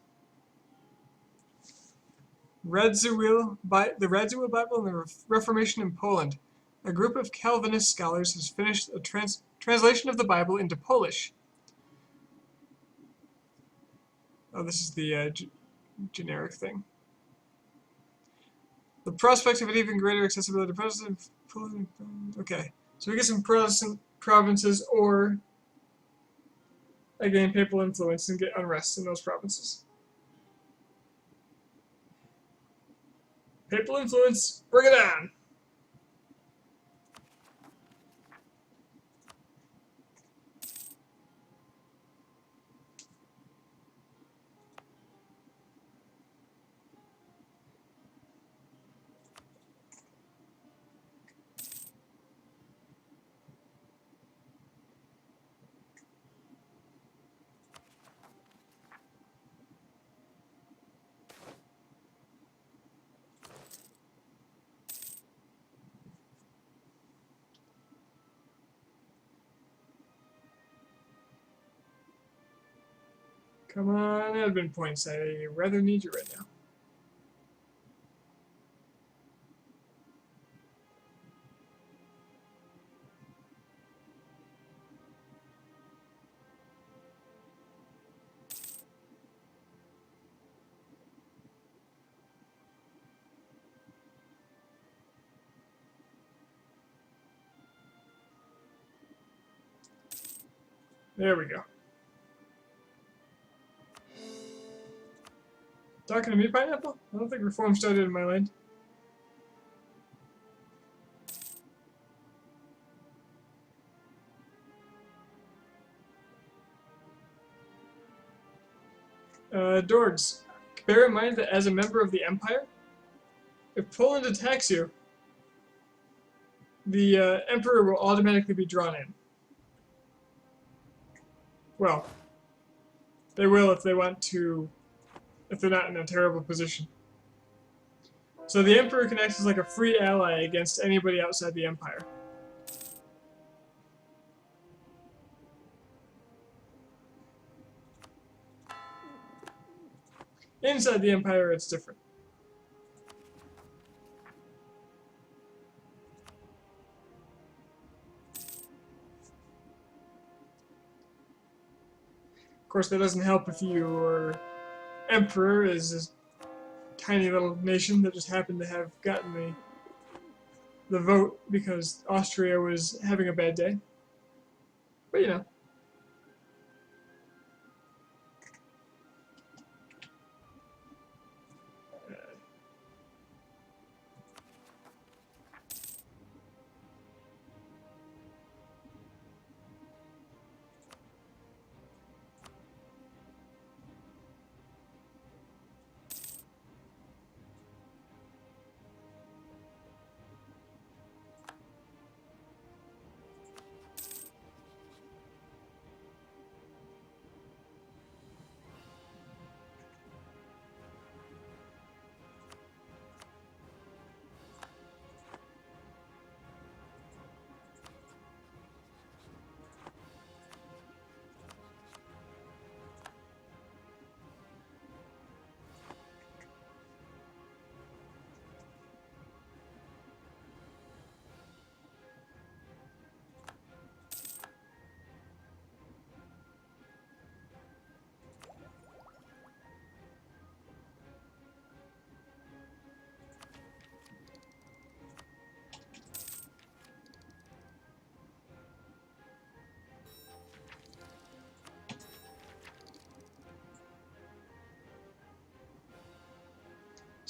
The Radziwill Bible and the Reformation in Poland. A group of Calvinist scholars has finished a translation of the Bible into Polish. Oh, this is the generic thing. The prospect of an even greater accessibility to Protestant. Okay, so we get some Protestant provinces, or I gain papal influence and get unrest in those provinces. Papal influence, bring it on! Come on, admin points. I rather need you right now. There we go. Talking to me, Pineapple? I don't think reform started in my land. Dorgs, bear in mind that as a member of the Empire, if Poland attacks you, the Emperor will automatically be drawn in. Well, they will if they want to, if they're not in a terrible position. So the Emperor can act as like a free ally against anybody outside the Empire. Inside the Empire, it's different. Of course, that doesn't help if your Emperor is a tiny little nation that just happened to have gotten the vote because Austria was having a bad day. But you know.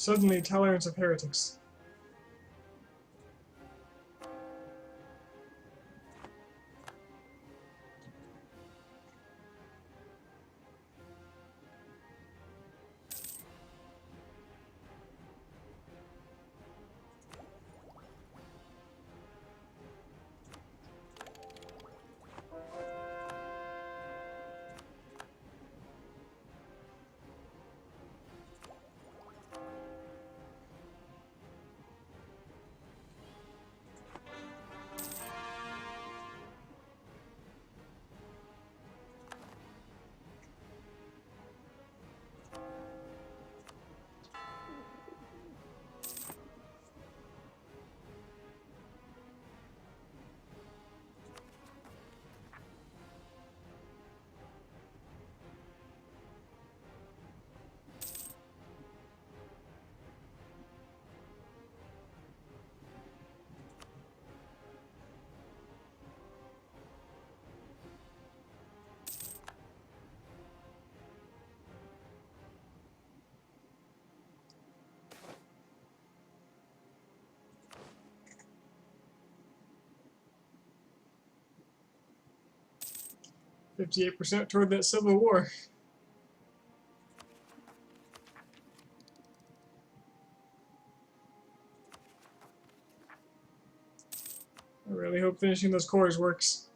Suddenly, tolerance of heretics. %58 toward that civil war. I really hope finishing those cores works.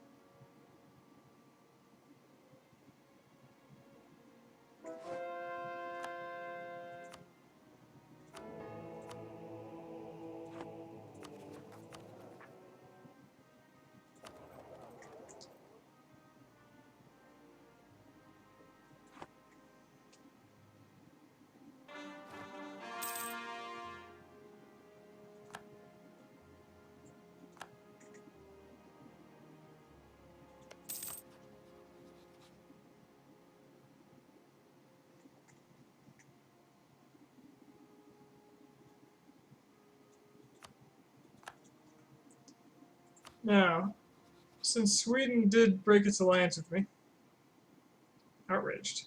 Now, since Sweden did break its alliance with me, outraged.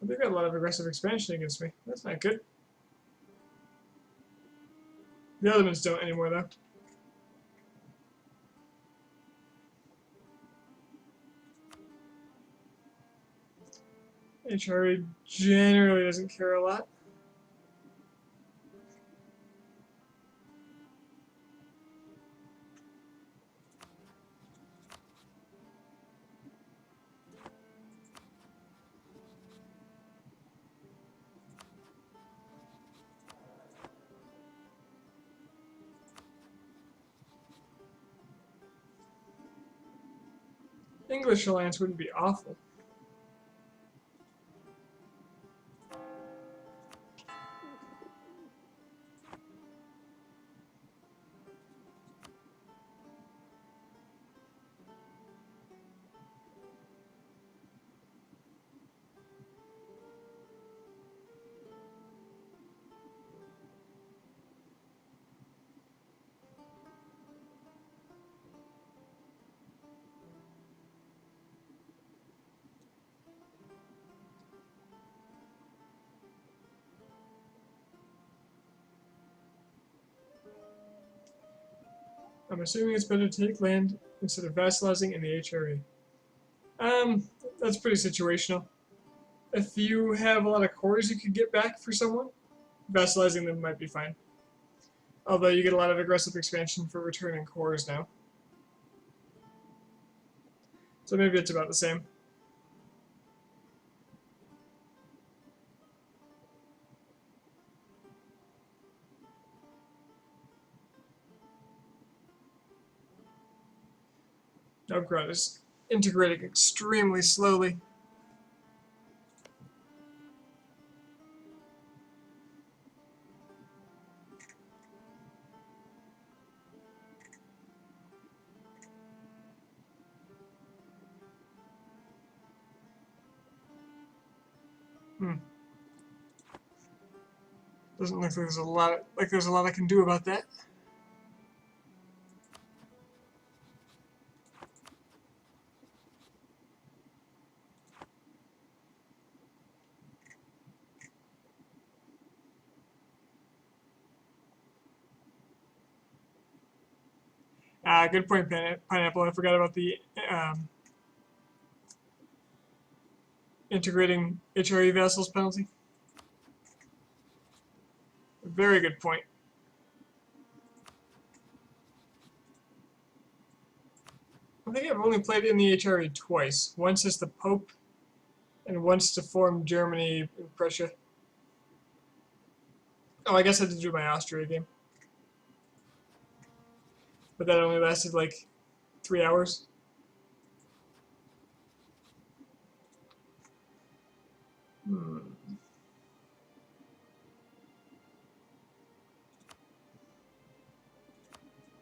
But they've got a lot of aggressive expansion against me. That's not good. The other ones don't anymore, though. HRE generally doesn't care a lot. English alliance wouldn't be awful. I'm assuming it's better to take land instead of vassalizing in the HRE. That's pretty situational. If you have a lot of cores you could get back for someone, vassalizing them might be fine. Although you get a lot of aggressive expansion for returning cores now. So maybe it's about the same. Novgorod is integrating extremely slowly. Doesn't look like there's a lot I can do about that. Ah, good point, Pineapple. I forgot about the integrating HRE vassals penalty. Very good point. I think I've only played in the HRE twice. Once as the Pope, and once to form Germany and Prussia. Oh, I guess I did do my Austria game. But that only lasted like 3 hours.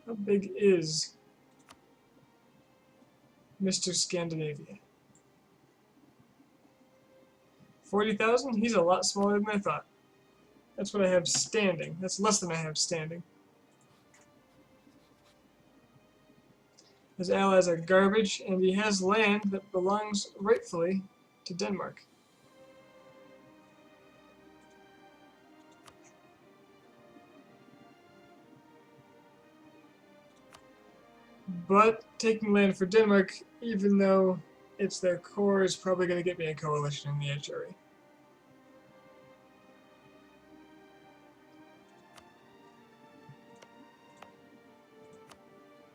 How big is Mr. Scandinavia? 40,000? He's a lot smaller than I thought. That's what I have standing. That's less than I have standing. His allies are garbage, and he has land that belongs rightfully to Denmark. But taking land for Denmark, even though it's their core, is probably going to get me a coalition in the HRE.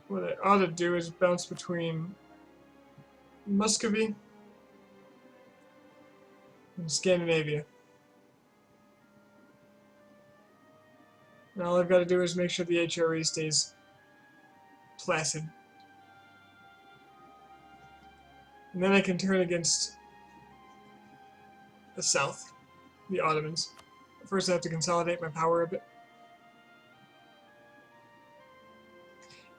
What I ought to do is bounce between Muscovy and Scandinavia. And all I've got to do is make sure the HRE stays placid. And then I can turn against the south, the Ottomans. First I have to consolidate my power a bit.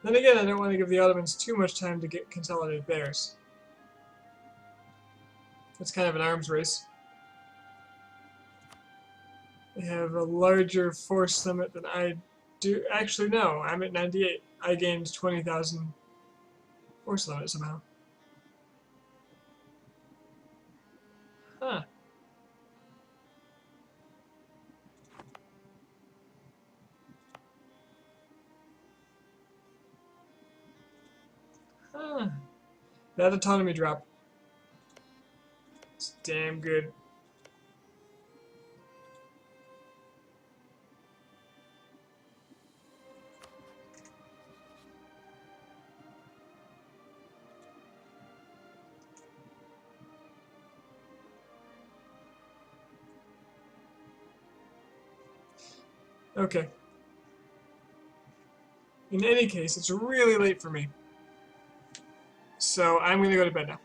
Then again, I don't want to give the Ottomans too much time to consolidate theirs. It's kind of an arms race. They have a larger force limit than I do. Actually, no, I'm at 98. I gained 20,000 force limit somehow. Huh. Huh. That autonomy drop. It's damn good. Okay. In any case, it's really late for me. So I'm going to go to bed now.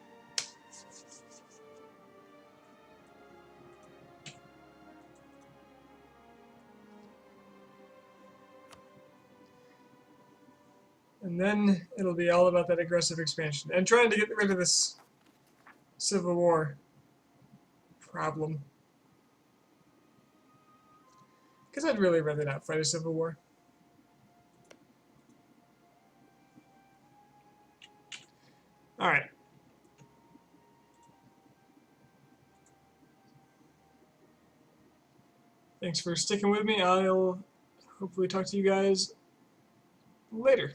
And then it'll be all about that aggressive expansion and trying to get rid of this Civil War problem. Because I'd really rather not fight a Civil War. Alright. Thanks for sticking with me. I'll hopefully talk to you guys later.